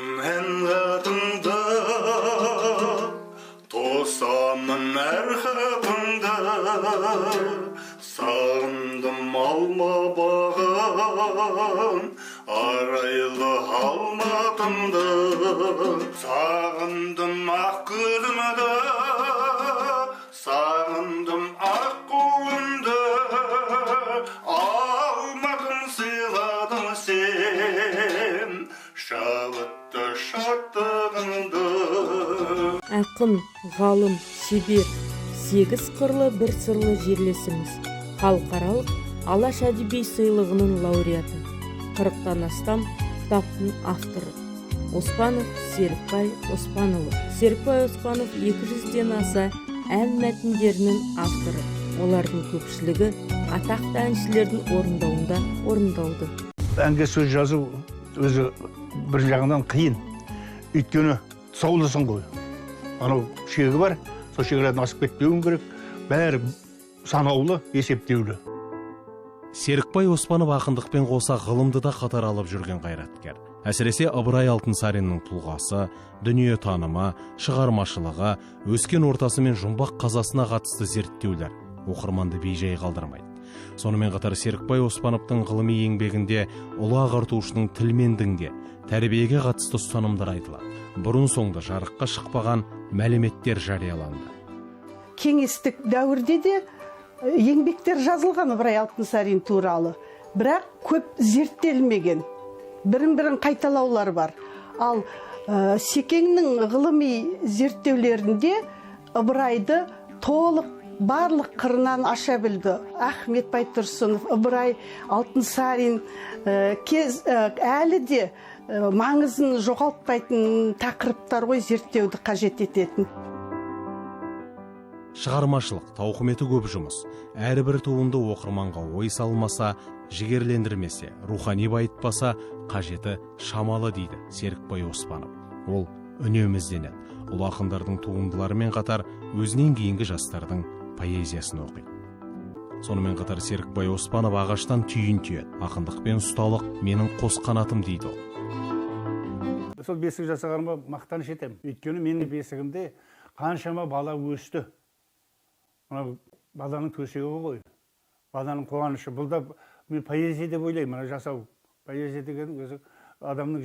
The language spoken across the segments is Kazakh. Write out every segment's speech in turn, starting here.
мен қатыңды, тосамын әр хатыңды, сағындым алма бағын, арайлы алматымды, сағындым ақ гүлімді, сағындым ақ қолымды, алматым сыйладың сен, шабытты шаттығыңды. Ақын, ғалым, шебер, 8 қырлы бір сырлы жерлесіміз, халықаралық Алаш әдеби сыйлығының лауреаты, 40-тан астам кітаптың авторы. Оспанов Серікбай Оспанұлы. Серікбай Оспанов 200-ден аса ән мәтіндерінің авторы. Олардың көпшілігі атақты әншілердің орындауында орындалды. Әнге сөз жазу өзі бір жағынан қиын. Өйткені тұсаулысың ғой. Анау шегі бар, сол шегірәден асып кетпеуің керек. Бәрі санаулы, есептеулі. Серікбай Оспанов ақындықпен қоса ғылымды да қатар алып жүрген қайраткер. Әсіресе Ыбырай Алтынсариннің тұлғасы, дүние танымы, шығармашылығы, өскен ортасы мен жұмбақ қазасына қатысты зерттеулер оқырманды бейжай қалдырмайды. Сонымен қатар Серікбай Оспановтың ғылыми еңбегінде ұлы ағартушының тіл мен дінге, тәрбиеге қатысты ұстанымдар айтылады. Бұрын соңды жарыққа шықпаған мәліметтер жарияланды. Кеңестік дәуірде де еңбектер жазылған Ыбырай Алтынсарин туралы, бірақ көп зерттелмеген, бірін-бірін қайталаулар бар. Ал Секеңнің ғылыми зерттеулерінде Ыбырайды толық барлық қырынан аша білді. Ахмет Байтұрсынов, Ыбырай Алтынсарин әлі де маңызын жоғалтпайтын тақырыптар ғой, зерттеуді қажет ететін. Шығармашылық, тауқыметі көп жұмыс. Әрбір туынды оқырманға ой салмаса, жігерлендірмесе, рухани байытпаса, қажеті шамалы дейді Серікбай Оспанов. Ол үнемі ізденеді. Ұлы ақындардың туындыларымен қатар өзінен кейінгі жастардың поэзиясын оқиды. Сонымен қатар Серікбай Оспанов ағаштан түйін түйеді. Ақындықпен ұсталық менің қос қанатым дейді ол. Сол бесік жасағаныма мақтаныш етемін. Өйткені менің бесігімде қаншама бала өсті. Баланың төсегі ғой, баланың қуанышы. Бұл да мен поэзия деп ойлаймын, жасау. Поэзия деген өзі адамның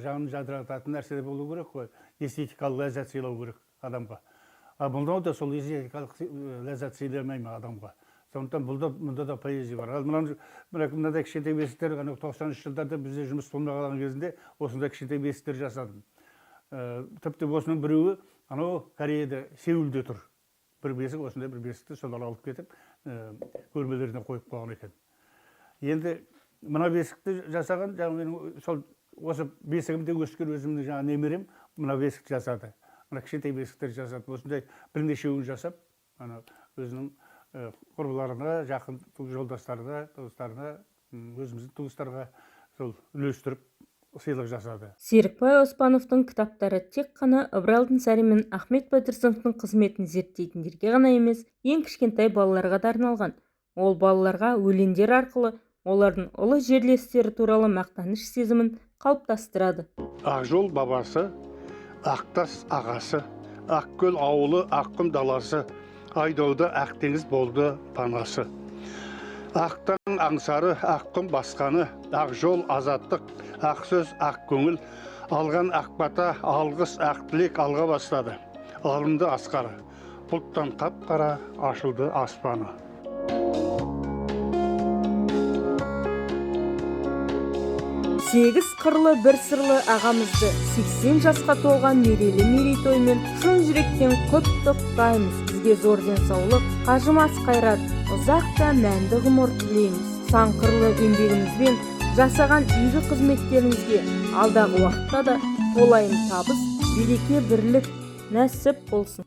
жанын жадырататын нәрсе болу керек қой. Эстетикалық ләззат сыйлау керек адамға. Бұнда да сол эстетикалық ләззат сыйламайды адамға. Сондықтан мұнда да поэзия бар. Мынадай кішкентай бесіктер 90-шы жылдарда бізде жұмыс болмаған кезінде осындай кішкентай бесіктер жасадым. Тіпті осының біреуі Кореяда, Сеулде тұр. Бір бесік, осындай бір бесікті солар алып кетіп, көрмелеріне қойып қойған екен. Енді мына бесікті жасаған, осы бесігімде өскен өзімнің немерем мына бесік жасады. Мына кішкентай бесіктер жасады. Осындай бірнешеуін жасап, өзінің құрбыларына, жақын жолдастарына, туыстарына, өзіміздің туыстарға сол үлестіріп сыйлық жасады. Серікбай Оспановтың кітаптары тек қана Ыбырай Алтынсарин мен Ахмет Байтұрсыновтың қызметін зерттейтіндерге ғана емес, ең кішкентай балаларға да арналған. Ол балаларға өлеңдер арқылы олардың ұлы жерлестері туралы мақтаныш сезімін қалыптастырады. Ақжол бабасы, Ақтас ағасы, Ақкөл ауылы, Аққұм даласы, Айдауда Ақтеңіз болды панасы. Ақтан аңсары, Аққұм басқаны, Ақжол азаттық, Ақсөз ақкөңіл, алған ақбата, алғыс ақтілек алға бастады. Алынды асқары, бұлттан қап-қара ашылды аспаны. Сегіз қырлы бір сырлы ағамызды 80 жасқа толған мерейлі мерейтоймен шын жүректен құттықтаймыз. Сізге зор денсаулық, қажымас қайрат, ұзақ та мәнді ғұмыр тілейміз. Сан қырлы еңбегіңізбен жасаған игі қызметтеріңізге алдағы уақытта да толайым табыс, береке, бірлік нәсіп болсын.